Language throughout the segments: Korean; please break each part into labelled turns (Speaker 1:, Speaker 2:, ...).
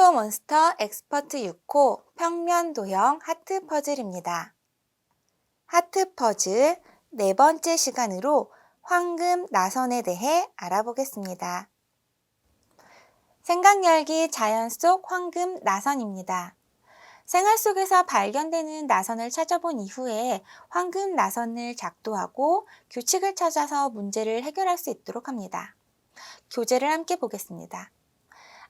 Speaker 1: 빙고 몬스터 엑스퍼트 6호 평면 도형 하트 퍼즐입니다. 하트 퍼즐 네 번째 시간으로 황금 나선에 대해 알아보겠습니다. 생각 열기 자연 속 황금 나선입니다. 생활 속에서 발견되는 나선을 찾아본 이후에 황금 나선을 작도하고 규칙을 찾아서 문제를 해결할 수 있도록 합니다. 교재를 함께 보겠습니다.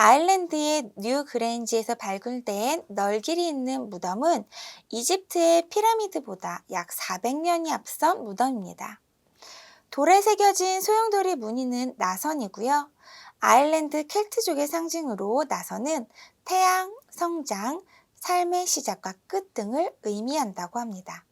Speaker 1: 아일랜드의 뉴 그레인지에서 발굴된 널길이 있는 무덤은 이집트의 피라미드보다 약 400년이 앞선 무덤입니다. 돌에 새겨진 소용돌이 무늬는 나선이고요. 아일랜드 켈트족의 상징으로 나선은 태양, 성장, 삶의 시작과 끝 등을 의미한다고 합니다.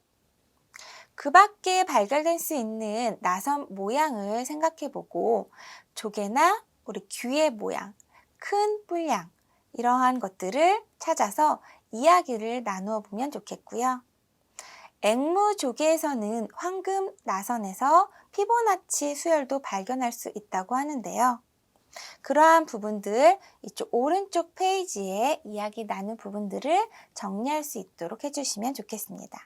Speaker 1: 그 밖에 발견될 수 있는 나선 모양을 생각해보고 조개나 우리 귀의 모양, 큰 뿔양 이러한 것들을 찾아서 이야기를 나누어 보면 좋겠고요. 앵무조개에서는 황금 나선에서 피보나치 수열도 발견할 수 있다고 하는데요. 그러한 부분들 이쪽 오른쪽 페이지에 이야기 나눈 부분들을 정리할 수 있도록 해주시면 좋겠습니다.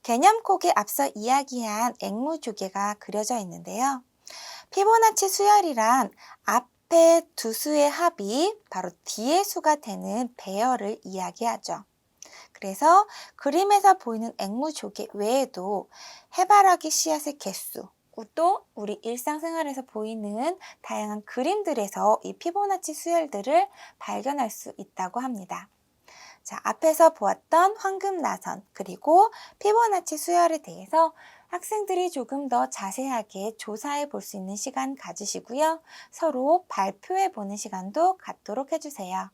Speaker 1: 개념콕에 앞서 이야기한 앵무조개가 그려져 있는데요. 피보나치 수열이란 앞에 두 수의 합이 바로 뒤의 수가 되는 배열을 이야기하죠. 그래서 그림에서 보이는 앵무조개 외에도 해바라기 씨앗의 개수, 또 우리 일상생활에서 보이는 다양한 그림들에서 이 피보나치 수열들을 발견할 수 있다고 합니다. 자, 앞에서 보았던 황금 나선 그리고 피보나치 수열에 대해서 학생들이 조금 더 자세하게 조사해 볼 수 있는 시간 가지시고요. 서로 발표해 보는 시간도 갖도록 해주세요.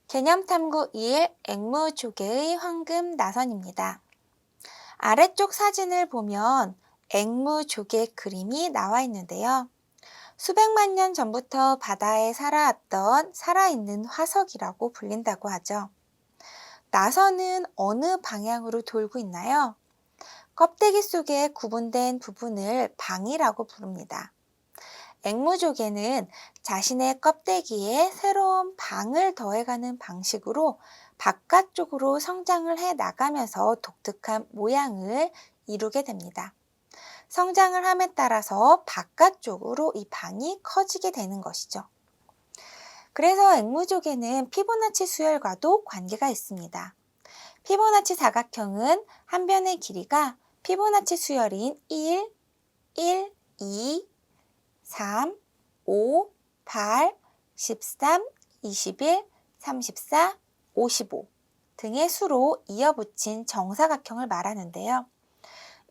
Speaker 1: 개념탐구 2일 앵무조개의 황금 나선입니다. 아래쪽 사진을 보면 앵무조개 그림이 나와 있는데요. 수백만 년 전부터 바다에 살아왔던 살아있는 화석이라고 불린다고 하죠. 나선은 어느 방향으로 돌고 있나요? 껍데기 속에 구분된 부분을 방이라고 부릅니다. 앵무조개는 자신의 껍데기에 새로운 방을 더해가는 방식으로 바깥쪽으로 성장을 해 나가면서 독특한 모양을 이루게 됩니다. 성장을 함에 따라서 바깥쪽으로 이 방이 커지게 되는 것이죠. 그래서 앵무조개는 피보나치 수열과도 관계가 있습니다. 피보나치 사각형은 한 변의 길이가 피보나치 수열인 1, 1, 2, 3, 5, 8, 13, 21, 34, 55 등의 수로 이어붙인 정사각형을 말하는데요.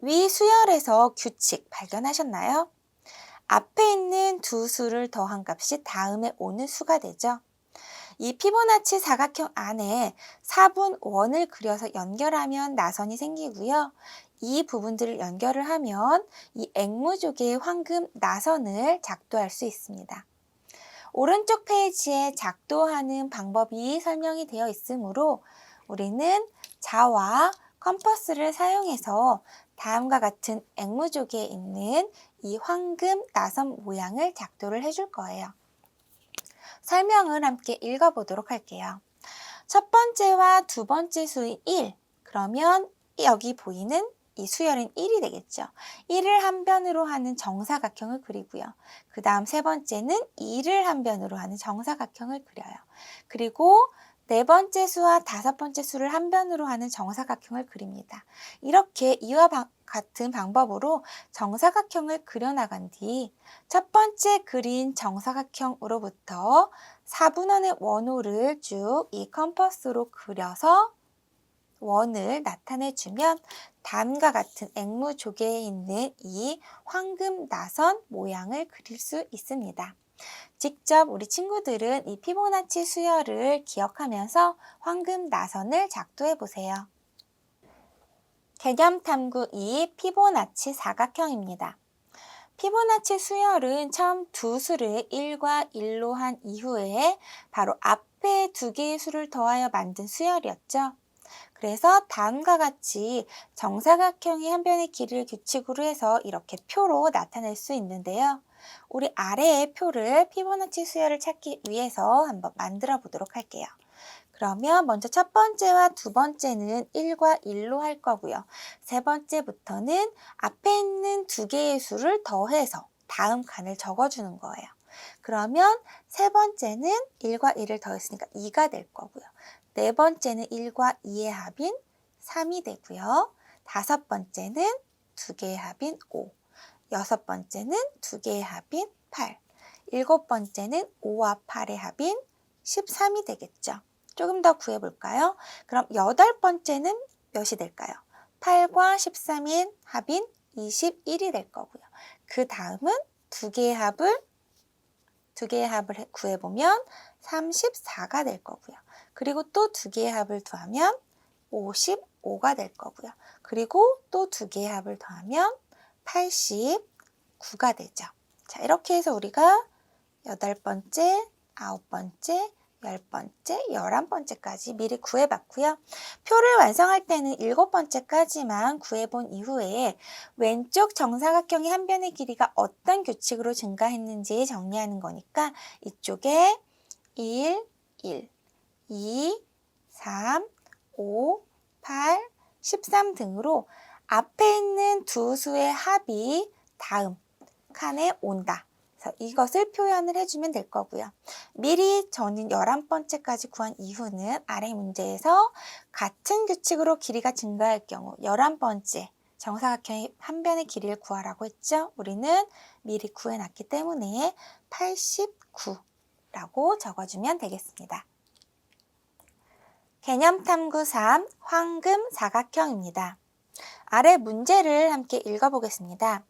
Speaker 1: 위 수열에서 규칙 발견하셨나요? 앞에 있는 두 수를 더한 값이 다음에 오는 수가 되죠. 이 피보나치 사각형 안에 4분원을 그려서 연결하면 나선이 생기고요. 이 부분들을 연결을 하면 이 앵무조개의 황금 나선을 작도할 수 있습니다. 오른쪽 페이지에 작도하는 방법이 설명이 되어 있으므로 우리는 자와 컴퍼스를 사용해서 다음과 같은 앵무조개에 있는 이 황금 나선 모양을 작도를 해줄 거예요. 설명을 함께 읽어보도록 할게요. 첫 번째와 두 번째 수인 1, 그러면 여기 보이는 이 수열은 1이 되겠죠. 1을 한 변으로 하는 정사각형을 그리고요. 그 다음 세 번째는 2를 한 변으로 하는 정사각형을 그려요. 그리고 네 번째 수와 다섯 번째 수를 한 변으로 하는 정사각형을 그립니다. 이렇게 이와 같은 방법으로 정사각형을 그려나간 뒤 첫 번째 그린 정사각형으로부터 4분원의 원호를 쭉 이 컴퍼스로 그려서 원을 나타내주면 다음과 같은 앵무조개에 있는 이 황금 나선 모양을 그릴 수 있습니다. 직접 우리 친구들은 이 피보나치 수열을 기억하면서 황금 나선을 작도해 보세요. 개념탐구 2 피보나치 사각형입니다. 피보나치 수열은 처음 두 수를 1과 1로 한 이후에 바로 앞에 두 개의 수를 더하여 만든 수열이었죠. 그래서 다음과 같이 정사각형의 한 변의 길이를 규칙으로 해서 이렇게 표로 나타낼 수 있는데요. 우리 아래의 표를 피보나치 수열을 찾기 위해서 한번 만들어 보도록 할게요. 그러면 먼저 첫 번째와 두 번째는 1과 1로 할 거고요. 세 번째부터는 앞에 있는 두 개의 수를 더해서 다음 칸을 적어주는 거예요. 그러면 세 번째는 1과 1을 더했으니까 2가 될 거고요. 네 번째는 1과 2의 합인 3이 되고요. 다섯 번째는 두 개의 합인 5, 여섯 번째는 두 개의 합인 8, 일곱 번째는 5와 8의 합인 13이 되겠죠. 조금 더 구해볼까요? 그럼 여덟 번째는 몇이 될까요? 8과 13인 합인 21이 될 거고요. 그 다음은 두 개의 합을 구해보면 34가 될 거고요. 그리고 또 두 개의 합을 더하면 55가 될 거고요. 그리고 또 두 개의 합을 더하면 89가 되죠. 자, 이렇게 해서 우리가 여덟 번째, 아홉 번째, 열 번째, 11번째까지 미리 구해봤고요. 표를 완성할 때는 일곱 번째까지만 구해본 이후에 왼쪽 정사각형의 한 변의 길이가 어떤 규칙으로 증가했는지 정리하는 거니까 이쪽에 1, 1, 2, 3, 5, 8, 13 등으로 앞에 있는 두 수의 합이 다음 칸에 온다. 그래서 이것을 표현을 해주면 될 거고요. 미리 저는 11번째까지 구한 이후는 아래 문제에서 같은 규칙으로 길이가 증가할 경우 11번째 정사각형의 한 변의 길이를 구하라고 했죠. 우리는 미리 구해놨기 때문에 89라고 적어주면 되겠습니다. 개념탐구 3, 황금 사각형입니다. 아래 문제를 함께 읽어보겠습니다.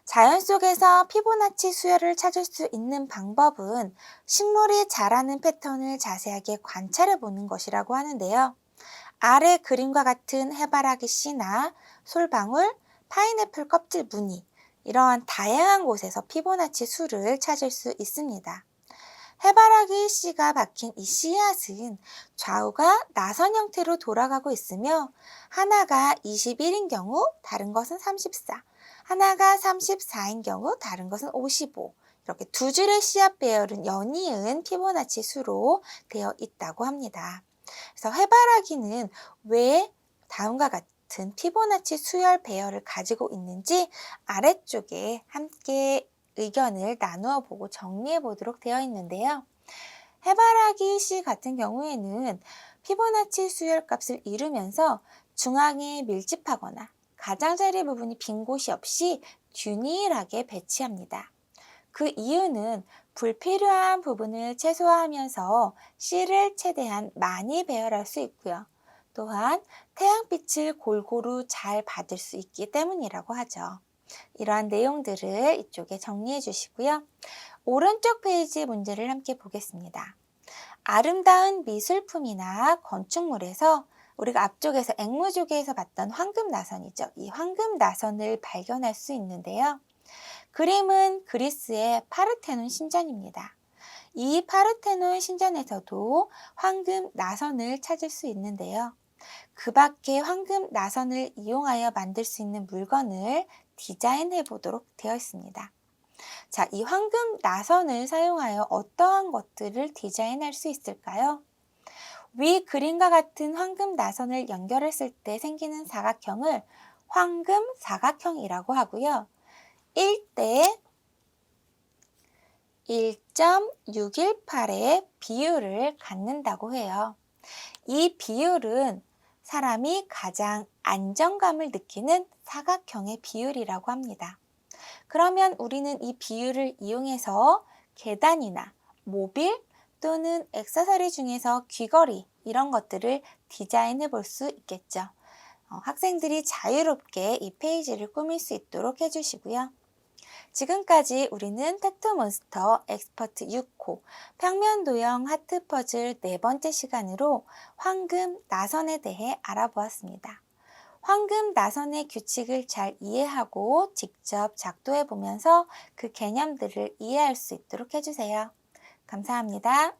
Speaker 1: 자연 속에서 피보나치 수열을 찾을 수 있는 방법은 식물이 자라는 패턴을 자세하게 관찰해 보는 것이라고 하는데요. 아래 그림과 같은 해바라기 씨나 솔방울, 파인애플 껍질 무늬, 이러한 다양한 곳에서 피보나치 수를 찾을 수 있습니다. 해바라기 씨가 박힌 이 씨앗은 좌우가 나선 형태로 돌아가고 있으며 하나가 21인 경우 다른 것은 34, 하나가 34인 경우 다른 것은 55, 이렇게 두 줄의 씨앗 배열은 연이은 피보나치 수로 되어 있다고 합니다. 그래서 해바라기는 왜 다음과 같은 피보나치 수열 배열을 가지고 있는지 아래쪽에 함께 의견을 나누어 보고 정리해 보도록 되어 있는데요. 해바라기 씨 같은 경우에는 피보나치 수열 값을 이루면서 중앙에 밀집하거나 가장자리 부분이 빈 곳이 없이 균일하게 배치합니다. 그 이유는 불필요한 부분을 최소화하면서 씨를 최대한 많이 배열할 수 있고요. 또한 태양빛을 골고루 잘 받을 수 있기 때문이라고 하죠. 이러한 내용들을 이쪽에 정리해 주시고요. 오른쪽 페이지 문제를 함께 보겠습니다. 아름다운 미술품이나 건축물에서 우리가 앞쪽에서 앵무조개에서 봤던 황금나선이죠. 이 황금나선을 발견할 수 있는데요. 그림은 그리스의 파르테논 신전입니다. 이 파르테논 신전에서도 황금나선을 찾을 수 있는데요. 그 밖에 황금나선을 이용하여 만들 수 있는 물건을 디자인해 보도록 되어 있습니다. 자, 이 황금나선을 사용하여 어떠한 것들을 디자인할 수 있을까요? 위 그림과 같은 황금나선을 연결했을 때 생기는 사각형을 황금사각형이라고 하고요. 1대 1.618의 비율을 갖는다고 해요. 이 비율은 사람이 가장 안정감을 느끼는 사각형의 비율이라고 합니다. 그러면 우리는 이 비율을 이용해서 계단이나 모빌 또는 액세서리 중에서 귀걸이 이런 것들을 디자인해 볼 수 있겠죠. 학생들이 자유롭게 이 페이지를 꾸밀 수 있도록 해주시고요. 지금까지 우리는 텍토몬스터 엑스퍼트 6호 평면 도형 하트 퍼즐 네 번째 시간으로 황금 나선에 대해 알아보았습니다. 황금 나선의 규칙을 잘 이해하고 직접 작도해 보면서 그 개념들을 이해할 수 있도록 해주세요. 감사합니다.